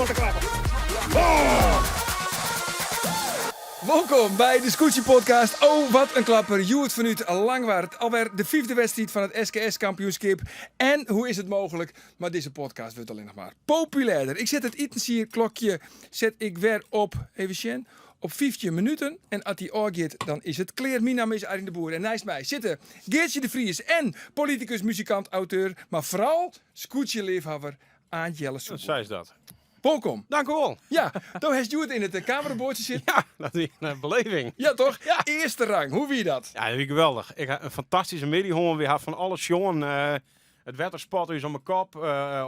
grote klappen. Welkom bij de Scootsie Podcast. Oh, wat een klapper. Joert van Ut Langwaard. Alweer de 5e wedstrijd van het SKS-kampioenschap. En hoe is het mogelijk? Maar deze podcast wordt alleen nog maar populairder. Ik zet het klokje zet ik weer op, even zien, op 15 minuten. En als die oorgeet, dan is het clear. Mijn naam is Arjen de Boer. En naast mij zitten Geertje de Vries en politicus, muzikant, auteur. Maar vooral Scootsie-liefhebber Aantjelle Soepel. Zij is dat. Welkom. Dank u wel. Ja, toen heeft Joert in het camerabordje zitten. Ja, dat is een beleving. Ja, toch? Ja. Eerste rang. Hoe wie je dat? Ja, dat is geweldig. Ik heb een fantastische middag. We hadden van alles jongen. Het waterspot is om mijn kop.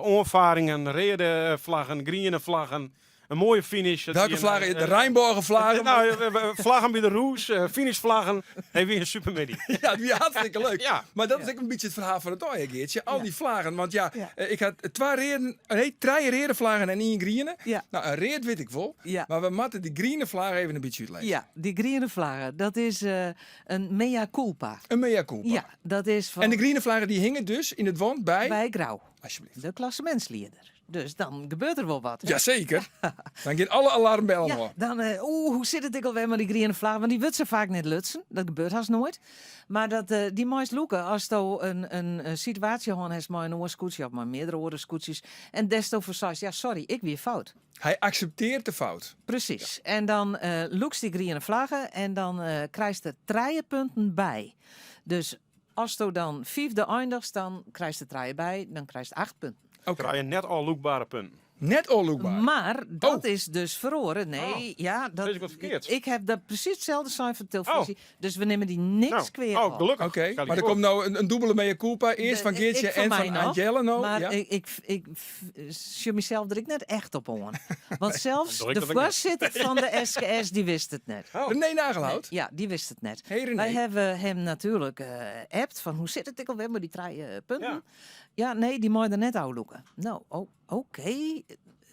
Oorvaringen, rode vlaggen, groene vlaggen. Een mooie finish. Welke vlaggen? De Rijnborgen-vlaggen? Vlaggen bij de roes, finishvlaggen. Hey, weer een supermiddag. Ja, die hartstikke leuk. Ja. Maar dat is ook een beetje het verhaal van het ooien, Geertje. Al die vlaggen. Want ik had 3 rode vlaggen en 1 groene. Ja. Nou, een reed weet ik wel. Ja. Maar we moeten die groene vlaggen even een beetje uitleggen. Ja, die groene vlaggen, dat is een mea culpa. Een mea culpa. Ja, dat is van En de groene vlaggen die hingen dus in het wand bij... Grauw, Alsjeblieft. de klassementsleider. Dus dan gebeurt er wel wat. Hè? Jazeker. Dan gaan alle alarmbellen Ja, hoor. dan, hoe zit het ik alweer met die groene vlaggen? Want die wordt ze vaak net lutsen. Dat gebeurt haast nooit. Maar dat, die meest loeken als je een situatie hebt met een oorscootje of met meerdere oorscootjes. En des te verzeiht, ja sorry, ik weer fout. Hij accepteert de fout. Precies. Ja. En dan loekt die groene vlaggen en dan krijg je er 3 punten bij. Dus als je dan 5e eindigt, dan krijg je er 3 bij, dan krijg je 8 punten. Oké. Krijg je net al loopbare punten. Net onlookbaar. Maar dat is dus verloren. Nee, ja, dat Weet ik wat verkeerd? Ik heb dat precies hetzelfde zijn van televisie. Dus we nemen die niks kweer op. gelukkig. Oké, Ga die maar er voor. komt nou een dubbele mea culpa. Eerst van Geertje Ik van en mij van nog, Angela. Nou. Maar Ja? ik zie mezelf er ik net echt op aan. Want zelfs Dan doe ik de dat ook voorzitter van de SKS, die wist het net. René Nagelhout. Ja, die wist het net. Hey René. Wij hebben hem natuurlijk appt van hoe zit het ik alweer met die 3 punten. Ja, nee, die moet er net uitloeken. Nou, oké.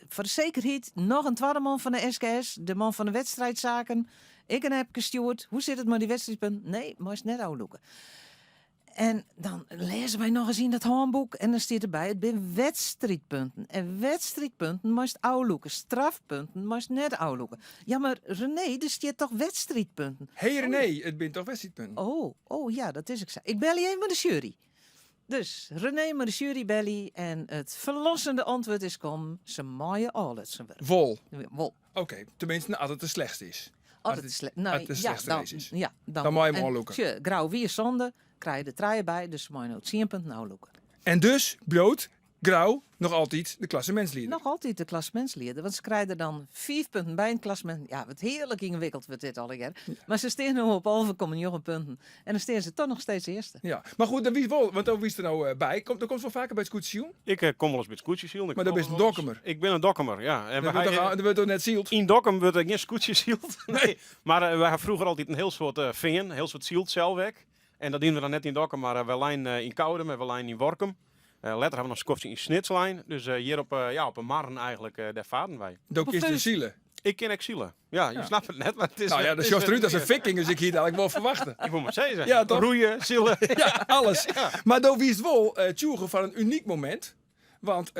Voor de zekerheid nog een tweede man van de SKS, de man van de wedstrijdzaken. Ik en heb gestuurd. Hoe zit het met die wedstrijdpunten? Nee, moest net uitloeken. En dan lezen wij nog eens in dat handboek en dan staat erbij, het zijn wedstrijdpunten. En wedstrijdpunten moest uitloeken. Strafpunten moest net uitloeken. Ja, maar René, er staat toch wedstrijdpunten? Hey René, het bent toch wedstrijdpunten? Oh ja, dat is ik. Ik bel je even met de jury. Dus René met de jury belly en het verlossende antwoord is ze maaien al het zijn werk. Vol. Wol. Oké, tenminste als het de slechtste is. Altijd het- slecht. als Nee, het de ja, slechtste dan, race is. ja, Dan moet je hem en aanloeken. tje, Grauw wie is zonde, krijg je er 3 bij, dus moet je nou 10 punten uitloeken. En dus bloot Grauw nog altijd de klassementsleider. Nog altijd de klassementsleider, want ze krijgen dan 5 punten bij een klassement. Ja, wat heerlijk ingewikkeld wordt dit al jaar. Maar ze staan nu op 11,9 punten. En dan staan ze toch nog steeds eerste. Ja, maar goed, dan wie wel, want dan wie is er nou bij? Dat komt wel vaker bij het scootsie. Ik kom wel eens met scootjes hield. Maar dat is een dokkemer. Ik ben een dokkemer, ja. En Dat wordt toch net zield? in Dokkum wordt er geen scootjes hield. Nee. Maar we hebben vroeger altijd een heel soort vingen, een heel soort zield zelfwerk. En dat dienen we dan net in Dokkum, maar we lijn in Koudem en we lijn in Workum. Later hebben we nog een skofje in Snitslijn. Dus hier op een marren eigenlijk, daar varen wij. Dat is de zielen. Ik ken exielen. Ja, je snapt het net. Maar het is, Nou ja, dat is juist eruit als een viking, dus ik hier dadelijk wel verwachten. Ik moet maar zeggen. Ja, toch? Roeien, zielen. Ja, alles. Maar dan wie is wel tjoegen van een uniek moment. Want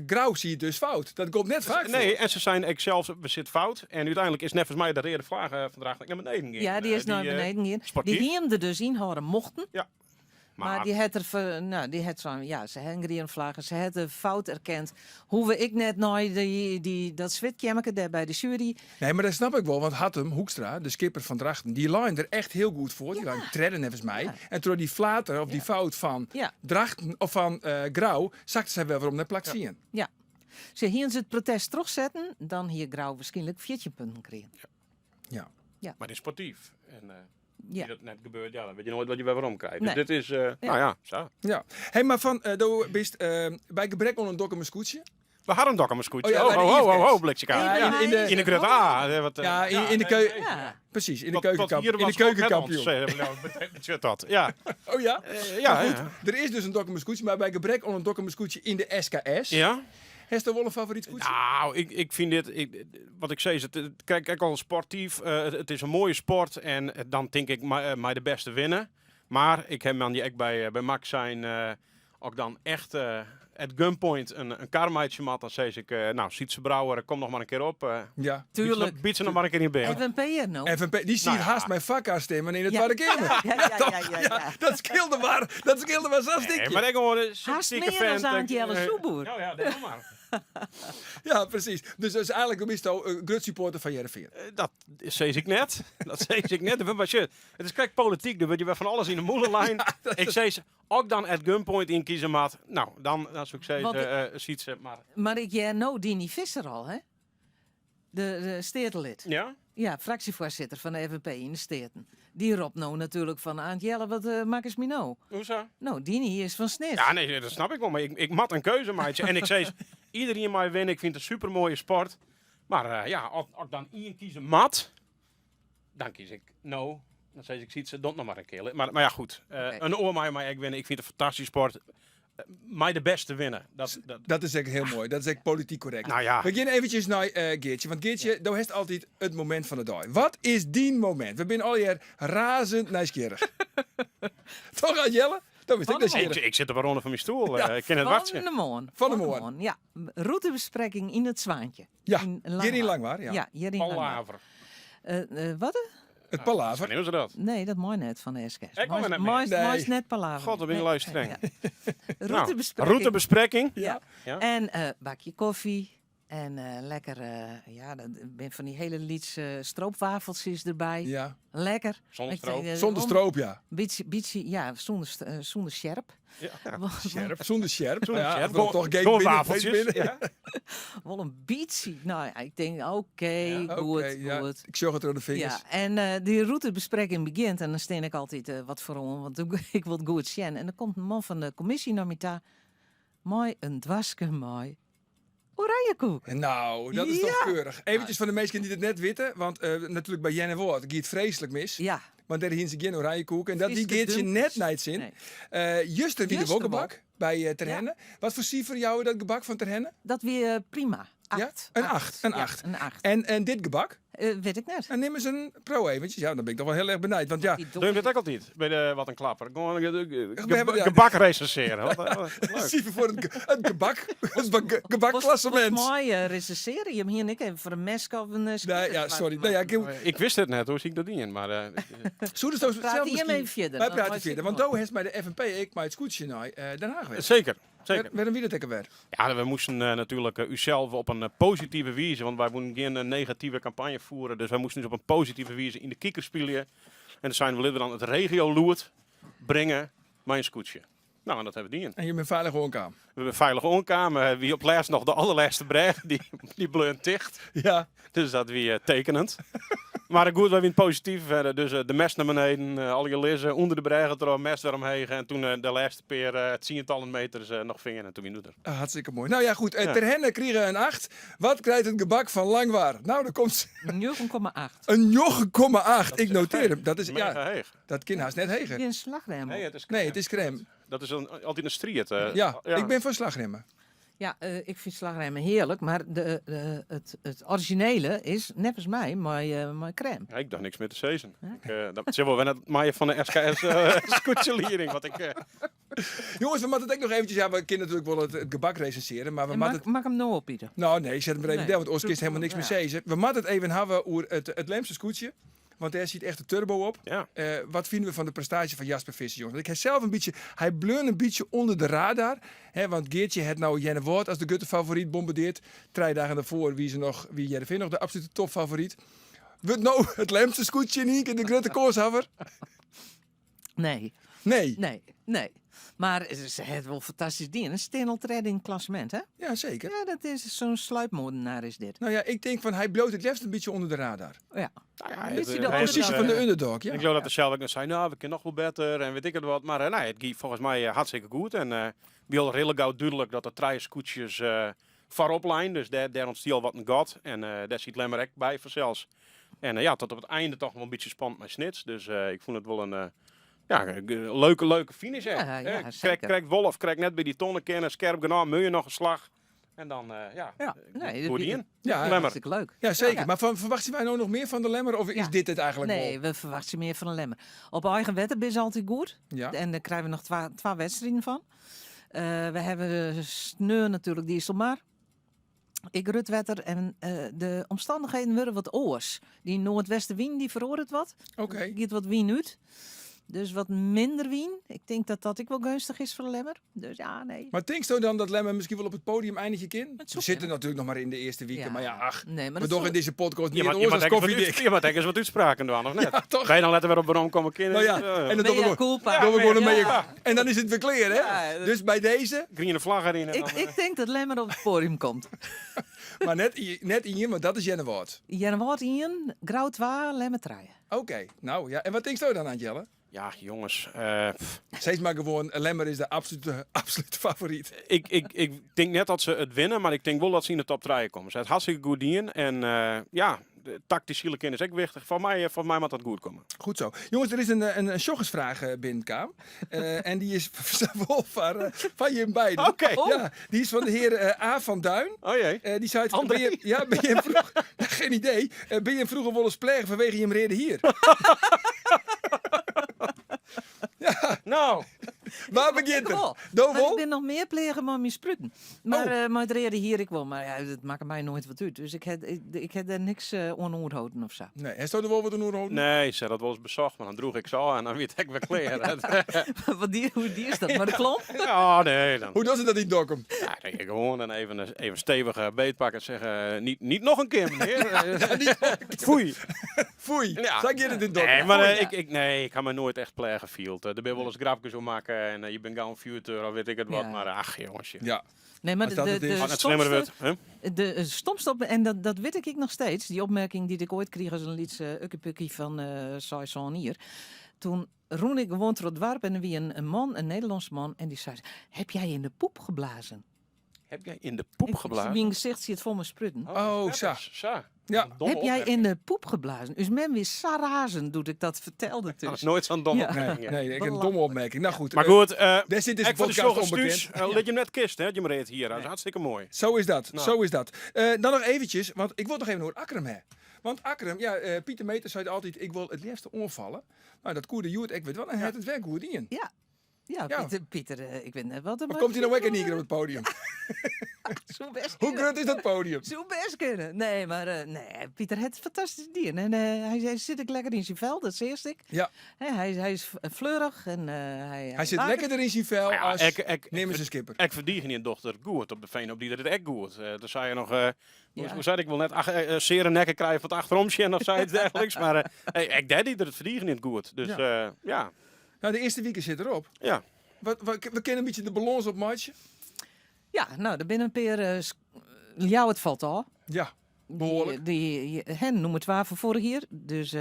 Grauw zie je dus fout. Dat komt net vaak voor. Nee, en ze zijn ik zelf bezit fout. En uiteindelijk is net volgens mij de reden vraag vandaag naar beneden ging. Ja, die is naar beneden gegaan. sportief. Die hem er dus inhouden mochten. Ja. Maar die had ze hebben geen vlaggen, ze had de fout erkend. Hoe we ik net nou dat zwitjemmeke daar bij de jury. Nee, maar dat snap ik wel. Want Hattem, Hoekstra, de skipper van Drachten, die line er echt heel goed voor. Die line tredden volgens mij. Ja. En door die flater of die fout van Ja. Drachten of van Grauw, zakte ze wel weer om naar plak zien. Ja. Ze hier ze het protest terugzetten, dan hier Grauw waarschijnlijk 14 punten kregen. Ja. Maar die is sportief. En Ja. die dat net gebeurt, ja, dan weet je nooit wat je weer waarom krijgt. Nee. Dus dit is, nou ja, zo. Ja. Hey, maar van, bist bij gebrek aan een dokken scootje. We hadden een dokkum scootje. Oh ja, bij de IFS. blikje Ja, kaart. in In de grut A. Ja, in de keuken. Ja. Precies, in de Tot keukenkampioen. hier In de was het ook net keukenkampioen. ons, betekent dat. Ja. Oh ja? Ja, Maar goed, ja. er is dus een dokken scootje, maar bij gebrek aan een dokken scootje in de SKS. Ja? Heeft er wel een favoriet scootje? Nou, ik vind dit, wat ik zei, is kijk al sportief. Het is een mooie sport en dan denk ik mij de beste winnen. Maar ik heb man die echt bij Max zijn ook dan echt at gunpoint een karmaatje mat, dan zeg ik, nou, Sietse Brouwer, kom nog maar een keer op. Ja. Tuurlijk. Bied ze nog maar een keer in beeld. FNP'er nou. FNP, die ziet Nou ja. haast mijn vakka stemmen in het Ja. Tweede Kamer. Ja. Dat scheelde maar zo'n stikje. Maar ik gewoon een Haast zieke meer dan vent. Aantjelle Soeboer. Nou ja, dat maar. Ja, precies. Dus dat is eigenlijk een beetje een supporter van Heerenveen. Dat zeg ik net. Dat zeg ik net. Maar shit, het is kijk politiek, dan word je wel van alles in de moelenlijn. Ik zeg ze, ook dan at gunpoint inkiezen, maat. Nou, dan succes, Want ziet ze. Maar Maar ik nou Dini Visser al, hè? De steertelid. ja? Ja, fractievoorzitter van de FNP in de Steden. Die roept nou natuurlijk van Aantjelle, wat maak eens me nou? Hoezo? Nou, Dini is van Snis. Ja, nee, dat snap ik wel. Maar ik mat een keuze, maatje. En ik zeg, iedereen mij winnen. Ik vind het een supermooie sport. Maar ja, als dan iemand kiezen mat, dan kies ik no. Dan zeg ik, ziet ze, don't nog maar een keer. Maar ja, goed. Een oor mij ik winnen. Ik vind het een fantastische sport. Mij de beste winnen. Dat is echt heel mooi. Dat is echt politiek correct. Nou ja. We gaan eventjes naar Geertje. Want Geertje, daar heeft altijd het moment van de dag. Wat is die moment? We zijn al hier razend nieuwsgierig. Toch, Aantjelle? Dat wist ik nieuwsgierig. Ik zit er wel onder van mijn stoel. Ja, Ik ken het Van wachten. de Moon. Van de Moon. Ja, routebespreking in het Zwaantje. Ja, In hier in Langwaar. Ja. Ja, hier in Langwaar. Palaver. Wat? Het Palaver. Wanneer was dat? Nee, dat mooi net van de SKS. Ik kom er net mee. Mooi Nee. net Palaver. God, dan ben je Nee, luisteren. ja. Nou, Routebespreking. routebespreking. Ja. Ja. En bakje koffie. En lekker, dat ben van die hele lieds stroopwafeltjes erbij. Ja. Lekker. Zonder Ik stroop. denk, Zonder stroop, ja. Beetje, ja, zonder scherp. Ja. Scherp. Zonder scherp. Zonder Ja, scherp. gewoon toch geen Gewoon binnen, wafeltjes. geen binnen. Ja. Wel een beetje. Nou ja, ik denk, oké, Ja, goed, ja. goed. Ik zag het door de vingers. Ja, en die routebespreking begint en dan steen ik altijd wat voor om, want ik wil het goed zien. En dan komt een man van de commissie naar me toe. Mooi, een dwaske mooi. Oranje koek. Nou, dat is toch Ja. keurig. Eventjes van de mensen die het net weten. Want natuurlijk bij Jen en Woord gaat het vreselijk mis. Ja, Want daar hebben ze geen oranje koek. En dat die Vreselijk geeft je dun. net niet zin. nee. Juster wie de Juster wokkenbak bij Terhenne. Wat voor cijfer jou dat gebak van Terhenne? Dat weer prima. 8. Ja? Een 8. Een Ja, 8. een 8. En dit gebak? Weet ik net. En neem eens een pro eventjes. Ja, dan ben ik toch wel heel erg benieuwd. Want ja, Die Doe je dat ook altijd? Bij de Wat een Klapper. Gewoon hebben- ja. gebak recenseren. Leuk. cijfer voor het gebak. Het gebakklassement. Mooi recenseren. Je hem hier niet even voor een mes of een Nee, ja, sorry. Nee, ja, Ik wist het net, hoe zie ik dat in? Maar Zo dus zelf Praat hier misschien. mee verder. Wij dan praten was verder. ik Want nog. Doe heeft bij de FNP, ik maar het scootje naar Den Haag weer. zeker. Zeker. Waarom wie dat ik er weer? Ja, we moesten natuurlijk uzelf op een positieve wijze, want wij moeten geen negatieve campagne voeren. Dus wij moesten dus op een positieve wijze in de kikker spelen. En dan zijn we dan het regio-loert brengen met een scootje. Nou, en dat hebben we die in. En je bent veilig gewoon aan. We hebben veilig onkamer. Wie op laatst nog de allerlaatste breg, die bleunt dicht. Ja. Dus dat weer tekenend. Maar goed, we zijn positief verder. Dus de mest naar beneden, al je lezen onder de bregen, er mest eromheen. En toen de laatste keer het tientallen meters nog vingen en toen wie doet er. Hartstikke mooi. Nou ja, goed. Ja. Terhenne kregen een 8. Wat krijgt het gebak van Langwaar? Nou, dan komt 9,8. een 9,8. Ik noteer hem. Dat is, Mega ja, heeg. dat kind haast net heger. Geen slagrem. Nee, het is Nee, het is crème. Dat is altijd een strijd. Ja, ik ben van slagremmen. Ja, ik vind slagremmen heerlijk, maar het originele is, net als mij, mijn crème. Ja, ik dacht niks meer te zezen. Dat is wel net maaien van de SKS scootjeliering. Wat ik... Jongens, we moeten het ook nog eventjes... Ja, we kunnen natuurlijk wel het gebak recenseren, maar we En moeten het... mag hem nou opbieden. Nou, nee, zet hem er even Nee. down, want Oost is helemaal niks meer Ja. zezen. We moeten het even hebben over het Lemse scootje. Want daar zit echt een turbo op. Ja. Wat vinden we van de prestatie van Jasper Visser, jongens? Want ik heb zelf een beetje... Hij bleun een beetje onder de radar. Hè, want Geertje had nou Jenne Woord als de gutte favoriet bombardeerd. 3 dagen daarvoor wie Jervin nog de absolute topfavoriet. Wordt nou het Lemse scootje niet in de grote koershaver? Nee, Nee. nee. Maar ze heeft wel fantastisch ding. Een steneltredding klassement, hè? Ja, zeker. Ja, dat is zo'n sluipmoordenaar is dit. Nou ja, ik denk van hij bloot het liefst een beetje onder de radar. Ja. Nou ja, Een het, beetje de hij- Precies van de underdog, ja. Ik geloof dat de zelf ook nog zei, nou, we kunnen nog wel beter en weet ik het wat. Maar nee, het ging volgens mij hartstikke goed. En we hadden redelijk gauw duidelijk dat de 3 scootjes voorop lijn. Dus daar ontstiel wat een god. En daar ziet Lemmer ook bij vanzelfs. En ja, tot op het einde toch wel een beetje spannend met snits. Dus ik vond het wel een leuke finish. Hè. Ja, ja, zeker. Krijgt Wolf, krijgt net bij die tonnenkennen, scherp genomen, moet je nog een slag. En dan, doe die in. Ja, Lemmer. Hartstikke leuk. Ja, zeker. Ja. Maar verwachten wij nou nog meer van de Lemmer? Of is Ja. dit het eigenlijk Nee, we verwachten meer van een lemmer. Op eigen wetten is altijd goed. wel? Ja. En daar krijgen we nog 2 wedstrijden van. We hebben sneu natuurlijk dieselmar. Ik rutwetter en de omstandigheden worden wat oors. Die noordwestenwind die verhoort wat. Oké. Giet wat wien uit. Dus wat minder wien. Ik denk dat dat ook wel gunstig is voor de Lemmer. Dus ja, nee. Maar denk je dan dat Lemmer misschien wel op het podium eindigt kind? We zoeken. zitten natuurlijk nog maar in de eerste weken. Ja. Maar ja, ach. Nee, maar We dat doen zal- in deze podcast niet Je het oors als koffiedik. moet eens wat uitspraken doen, of net? Ja, toch? Ga je dan letten weer op waarom komen kinderen? Nou ja, en dan doen we Mea gewoon- culpa. doen we gewoon een Ja. beetje. En dan is het weer clear, hè? Ja, Dus bij deze, Green vlag erin. En Ik, dan, ik denk dat Lemmer op het podium komt. maar net in je, want dat is Jenne Woord. Januari 1, grauw 2, Lemmer 3. Oké, nou ja. En wat denk je dan, Angelle? ja, jongens. Steeds maar gewoon, Lemmer is de absolute favoriet. Ik denk net dat ze het winnen, maar ik denk wel dat ze in de top 3 komen. Ze heeft hartstikke goed in. En ja, de tactisch zielen is ook wichtig. Voor mij moet dat goed komen. Goed zo. Jongens, er is een sjoggersvraag binnenkwam. En die is van je beiden. Oké. Ja, die is van de heer A. van Duin. Oh jee. Die zei, André? ben je hem vroeger... geen idee. Ben je hem vroeger wel eens plegen vanwege je hem reden hier? Nou, Waar begint het? Maar Dovol? ik ben nog meer plegen maar mispruten. Maar het reden hier ik wel. Maar ja, dat maakt mij nooit wat uit. Dus ik heb er niks onhouden of zo. Nee, hij stond er wel wat een oerhouden. nee, ze dat wel eens bezocht, maar dan droeg ik zo en dan weet ik weer kleren. Hoe die is dat? Maar de klomp? Ja, nee, dan Hoe doet ze dat in Dokkum? ja, denk ik gewoon en even stevig beetpakken en zeggen, niet nog een keer, meneer. Foei. Foei. Ja. Zeg je het in Dokkum? Nee, maar Foei. ik ga me nooit echt plegen, Field. Er ben wel eens grapjes om maken en je bent gauw een vuurteur of weet ik het wat. Ja. Maar ach, jongens. Ja. Nee, maar Als dat het is. Van het slimmere werd. de stomste op, en dat weet ik nog steeds. Die opmerking die ik ooit kreeg als een liedje ukkepukkie van Saison hier. Toen roen ik gewoon door het dorp en er wie een man, een Nederlandse man. En die zei, heb jij in de poep geblazen? Heb jij in de poep geblazen? Wie gezicht zie het voor me sprutten. Oh, zo. Sa. Ja. Heb jij in de poep geblazen? Dus men weer sarazen doet ik dat vertelde Dat is dus. nooit zo'n domme Ja. opmerking. Nee, ik heb een domme opmerking. Nou goed. Maar goed, Daar zit dus ik voor de podcast show onbekend. dat je hem net kist, hè? Dat je hem reed hier. Dat is hartstikke mooi. Zo is dat, Nou. zo is dat. Dan nog eventjes, want ik wil nog even over Akkerem hebben. Want Akkerem, ja, Pieter Meters zei altijd, ik wil het liefste onvallen. Nou, dat koerde Joert, ik weet wel, en hij had het werk goed in. Ja, Ja. Pieter, ik weet net wat. Maar komt hij nou lekker niet op het podium? Zo best Hoe kunnen. groot is dat podium? Zo best kunnen. Nee, maar nee, Pieter heeft fantastisch dier. En hij zit ook lekker in zijn vel, dat is eerst ik. Ja, Hij is fleurig en hij zit lekkerder in zijn vel Ja, als ik neem eens een skipper. Ik verdien je dochter goed op de veen op die dat het echt goed. Toen zei je nog, Ja. hoe zei ik wel net, zere nekken krijgen van het achteromsje of zoiets dergelijks. Maar ik deed die dat het verdien niet goed. Dus ja. Nou, de eerste week zit erop. Ja. We kennen een beetje de balans op matje. Ja, nou, er binnen een paar... jou, het valt al. Ja, behoorlijk. Hen noem het waar voor vorig jaar. Dus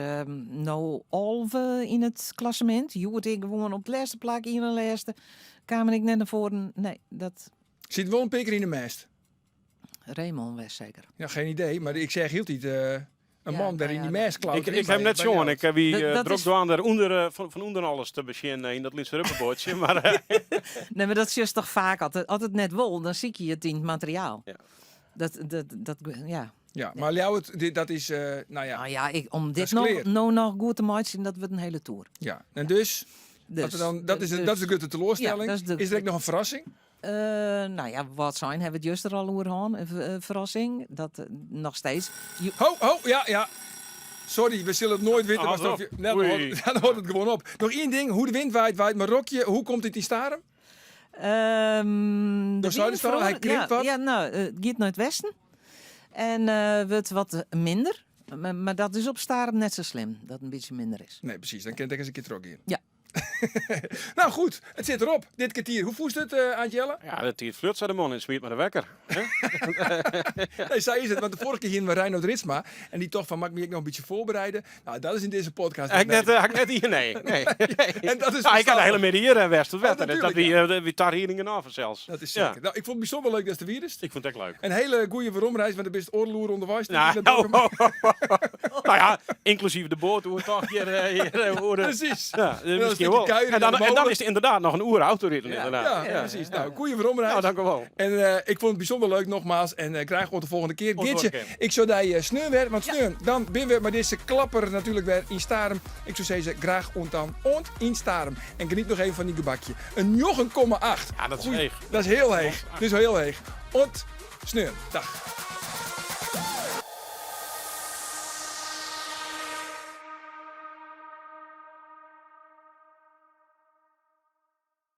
nou Alve in het klassement. Joert ik gewoon op de laatste plek in de laatste. Kamer ik net naar voren. Nee, dat... Zit wel een peker in de mest. Raymond was zeker. Ja, geen idee, maar ik zeg heel niet een Ja, man daar nou in ja, die mest klauwt. Ik heb net zo'n. Ik heb wie Dat druk is- door er van onder alles te beginnen in dat Lietse rubberboordje. Maar Nee, maar dat is juist toch vaak altijd net wol. Dan zie je het in het materiaal. Ja. Dat ja. Ja, maar Ljouwert, dat is, nou ja. Nou ja, om Dat dit is clear. nog goed te maken, dat wordt een hele tour. Ja, en dus, Dus, dat is een goede teleurstelling. Ja, dat is de- is er ook nog een verrassing? nou ja, wat zijn, hebben we het juist er al over gehad. Een verrassing, dat nog steeds. Ho, ja. Sorry, we zullen het nooit weten. Ah, Maar op. dan Oei. hoort het gewoon op. Nog één ding, hoe de wind waait Marokje. Hoe komt het in Staren? De Zuiderstal, wind hij verandert- krimpt wat? Ja, nou, het gaat naar het westen. En wordt wat minder. Maar dat is op Staren net zo slim, dat het een beetje minder is. Nee, precies. Dan kent ik eens een keer terug in. Ja. Nou goed, het zit erop. Dit kwartier. Hoe voest het, Antjelle? ja, dat die flirt zei de man en smeert maar de wekker. Hè? Nee, zij is het. Want de vorige keer hier met Reinoud Ritsma. En die toch van, mag ik me ook nog een beetje voorbereiden? Nou, dat is in deze podcast. Heb ik net hier? Nee. En dat is Ja, ik had de hele verstandig. midden hier en West tot wetter. Dat natuurlijk, wie daar hier in af zelfs. Dat is Ja. zeker. Nou, ik vond het bijzonder leuk dat het er weer is. Ik vond het echt leuk. Een hele goede veromreis, want er best oorloer onderwijs. Nou, nou ja, inclusief de boot, hoe het toch hier horen. Precies. Ja, Wel een misschien stukje wel. kuieren En dan mogelijk. is het inderdaad nog een uur autoritten. Ja. Inderdaad. Ja, precies. Nou, goeie veromreis. Nou, dank u wel. En ik vond het bijzonder leuk nogmaals. En graag tot de volgende keer. Tot de Geertje, volgende keer. ik zou daar sneur weer. Want sneur, dan ben we met deze klapper natuurlijk weer in Starem. Ik zou zeggen, graag ontan in Starem. En geniet nog even van die gebakje. Een 9,8. Ja, dat is Goeie- heeg. Dat is heel heeg. Dat is heel heeg. Sneur. Dag.